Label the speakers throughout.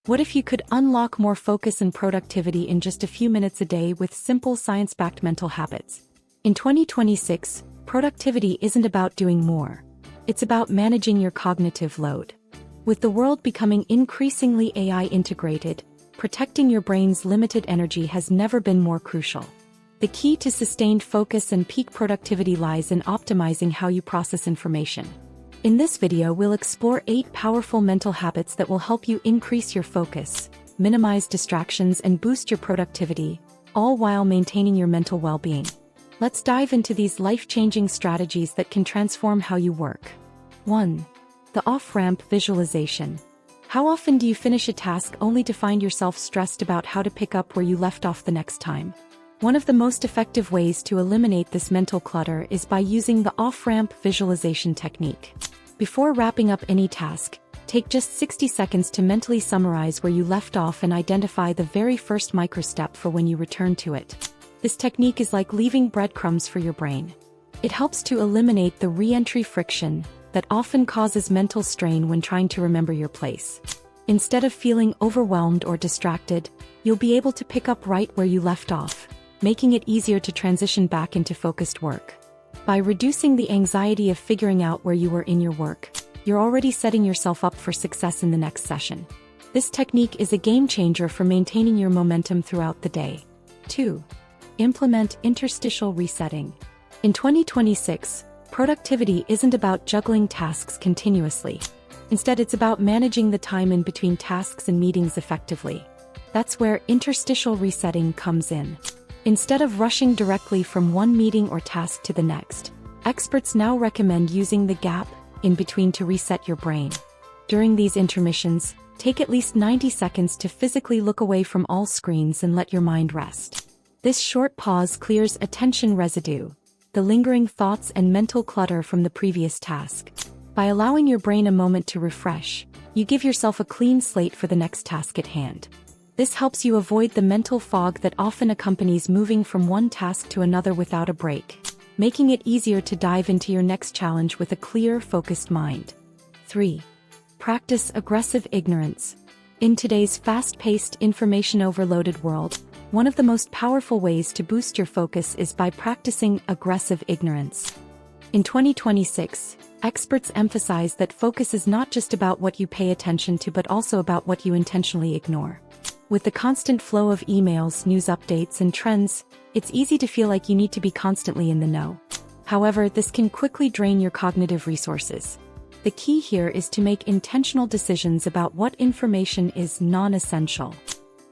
Speaker 1: What if you could unlock more focus and productivity in just a few minutes a day with simple science-backed mental habits? In 2026, productivity isn't about doing more. It's about managing your cognitive load. With the world becoming increasingly AI integrated, protecting your brain's limited energy has never been more crucial. The key to sustained focus and peak productivity lies in optimizing how you process information. In this video, we'll explore 8 powerful mental habits that will help you increase your focus, minimize distractions, and boost your productivity, all while maintaining your mental well-being. Let's dive into these life-changing strategies that can transform how you work. 1. The off-ramp visualization. How often do you finish a task only to find yourself stressed about how to pick up where you left off the next time? One of the most effective ways to eliminate this mental clutter is by using the off-ramp visualization technique. Before wrapping up any task, take just 60 seconds to mentally summarize where you left off and identify the very first microstep for when you return to it. This technique is like leaving breadcrumbs for your brain. It helps to eliminate the re-entry friction that often causes mental strain when trying to remember your place. Instead of feeling overwhelmed or distracted, you'll be able to pick up right where you left off, making it easier to transition back into focused work. By reducing the anxiety of figuring out where you were in your work, you're already setting yourself up for success in the next session. This technique is a game changer for maintaining your momentum throughout the day. 2. Implement interstitial resetting. In 2026, productivity isn't about juggling tasks continuously. Instead, it's about managing the time in between tasks and meetings effectively. That's where interstitial resetting comes in. Instead of rushing directly from one meeting or task to the next, experts now recommend using the gap in between to reset your brain. During these intermissions, take at least 90 seconds to physically look away from all screens and let your mind rest. This short pause clears attention residue, the lingering thoughts and mental clutter from the previous task. By allowing your brain a moment to refresh, you give yourself a clean slate for the next task at hand. This helps you avoid the mental fog that often accompanies moving from one task to another without a break, making it easier to dive into your next challenge with a clear, focused mind. 3. Practice aggressive ignorance. In today's fast-paced, information-overloaded world, one of the most powerful ways to boost your focus is by practicing aggressive ignorance. In 2026, experts emphasize that focus is not just about what you pay attention to but also about what you intentionally ignore. With the constant flow of emails, news updates, and trends, it's easy to feel like you need to be constantly in the know. However, this can quickly drain your cognitive resources. The key here is to make intentional decisions about what information is non-essential.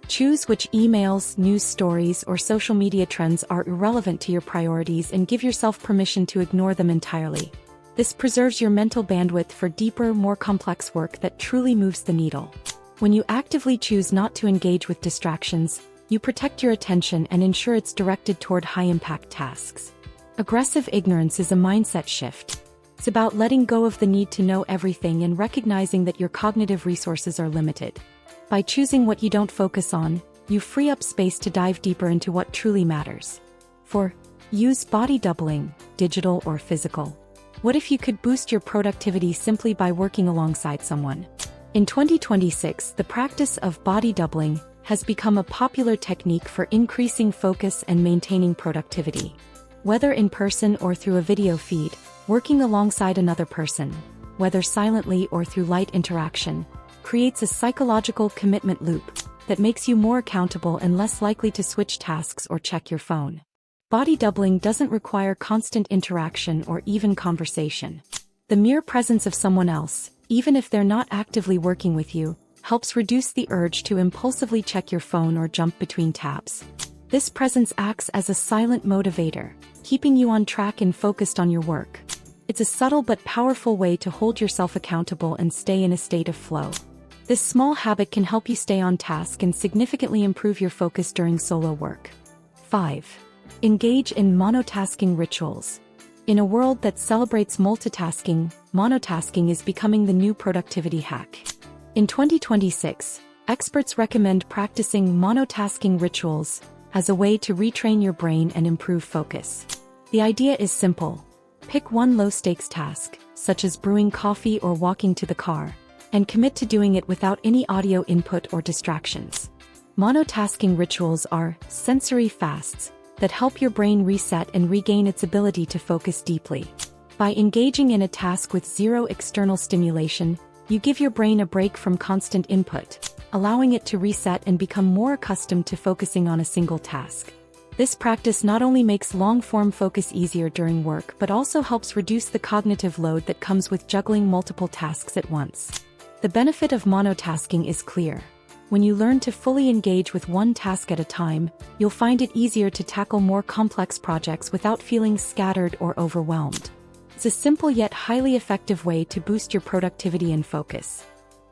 Speaker 1: Choose which emails, news stories, or social media trends are irrelevant to your priorities and give yourself permission to ignore them entirely. This preserves your mental bandwidth for deeper, more complex work that truly moves the needle. When you actively choose not to engage with distractions, you protect your attention and ensure it's directed toward high-impact tasks. Aggressive ignorance is a mindset shift. It's about letting go of the need to know everything and recognizing that your cognitive resources are limited. By choosing what you don't focus on, you free up space to dive deeper into what truly matters. 4. Use body doubling, digital or physical. What if you could boost your productivity simply by working alongside someone? In 2026, the practice of body doubling has become a popular technique for increasing focus and maintaining productivity. Whether in person or through a video feed, working alongside another person, whether silently or through light interaction, creates a psychological commitment loop that makes you more accountable and less likely to switch tasks or check your phone. Body doubling doesn't require constant interaction or even conversation. The mere presence of someone else, even if they're not actively working with you, helps reduce the urge to impulsively check your phone or jump between tabs. This presence acts as a silent motivator, keeping you on track and focused on your work. It's a subtle but powerful way to hold yourself accountable and stay in a state of flow. This small habit can help you stay on task and significantly improve your focus during solo work. 5. Engage in monotasking rituals. In a world that celebrates multitasking, monotasking is becoming the new productivity hack. In 2026, experts recommend practicing monotasking rituals as a way to retrain your brain and improve focus. The idea is simple. Pick one low-stakes task, such as brewing coffee or walking to the car, and commit to doing it without any audio input or distractions. Monotasking rituals are sensory fasts that help your brain reset and regain its ability to focus deeply. By engaging in a task with zero external stimulation, you give your brain a break from constant input, allowing it to reset and become more accustomed to focusing on a single task. This practice not only makes long-form focus easier during work but also helps reduce the cognitive load that comes with juggling multiple tasks at once. The benefit of monotasking is clear. When you learn to fully engage with one task at a time, you'll find it easier to tackle more complex projects without feeling scattered or overwhelmed. It's a simple yet highly effective way to boost your productivity and focus.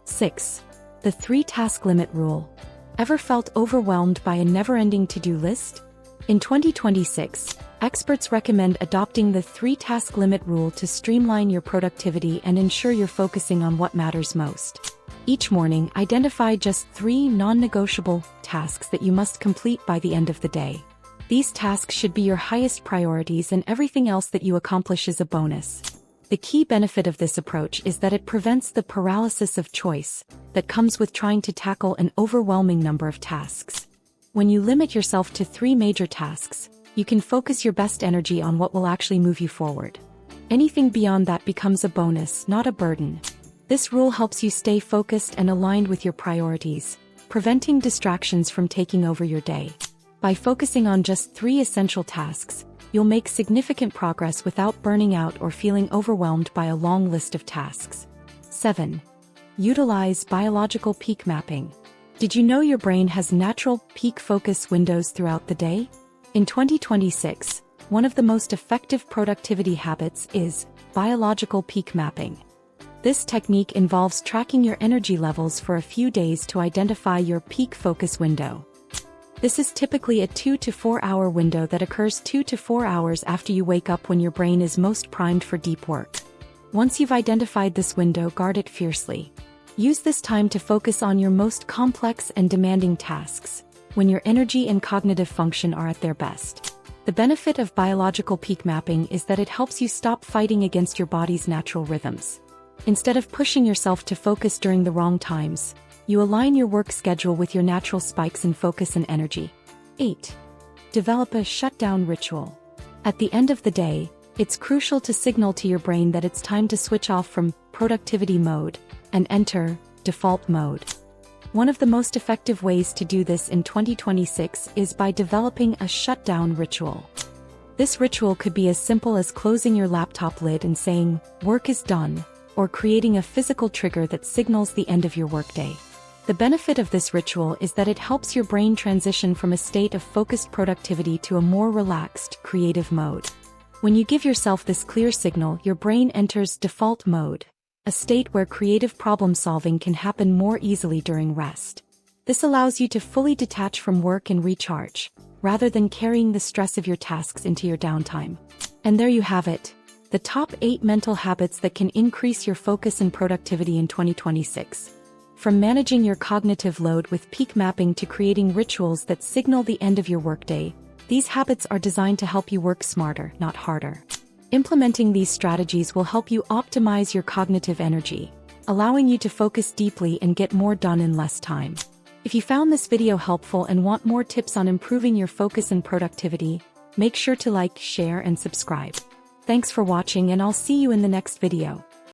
Speaker 1: 6. The 3-task limit rule. Ever felt overwhelmed by a never-ending to-do list? In 2026, experts recommend adopting the 3-task limit rule to streamline your productivity and ensure you're focusing on what matters most. Each morning, identify just 3 non-negotiable tasks that you must complete by the end of the day. These tasks should be your highest priorities, and everything else that you accomplish is a bonus. The key benefit of this approach is that it prevents the paralysis of choice that comes with trying to tackle an overwhelming number of tasks. When you limit yourself to 3 major tasks, you can focus your best energy on what will actually move you forward. Anything beyond that becomes a bonus, not a burden. This rule helps you stay focused and aligned with your priorities, preventing distractions from taking over your day. By focusing on just 3 essential tasks, you'll make significant progress without burning out or feeling overwhelmed by a long list of tasks. 7. Utilize biological peak mapping. Did you know your brain has natural peak focus windows throughout the day? In 2026, one of the most effective productivity habits is biological peak mapping. This technique involves tracking your energy levels for a few days to identify your peak focus window. This is typically a 2 to 4 hour window that occurs 2 to 4 hours after you wake up, when your brain is most primed for deep work. Once you've identified this window, guard it fiercely. Use this time to focus on your most complex and demanding tasks, when your energy and cognitive function are at their best. The benefit of biological peak mapping is that it helps you stop fighting against your body's natural rhythms. Instead of pushing yourself to focus during the wrong times, you align your work schedule with your natural spikes in focus and energy. 8. Develop a shutdown ritual. At the end of the day, it's crucial to signal to your brain that it's time to switch off from productivity mode and enter default mode. One of the most effective ways to do this in 2026 is by developing a shutdown ritual. This ritual could be as simple as closing your laptop lid and saying, "Work is done," or creating a physical trigger that signals the end of your workday. The benefit of this ritual is that it helps your brain transition from a state of focused productivity to a more relaxed, creative mode. When you give yourself this clear signal, your brain enters default mode, a state where creative problem-solving can happen more easily during rest. This allows you to fully detach from work and recharge, rather than carrying the stress of your tasks into your downtime. And there you have it. The top 8 mental habits that can increase your focus and productivity in 2026. From managing your cognitive load with peak mapping to creating rituals that signal the end of your workday, these habits are designed to help you work smarter, not harder. Implementing these strategies will help you optimize your cognitive energy, allowing you to focus deeply and get more done in less time. If you found this video helpful and want more tips on improving your focus and productivity, make sure to like, share, and subscribe. Thanks for watching, and I'll see you in the next video.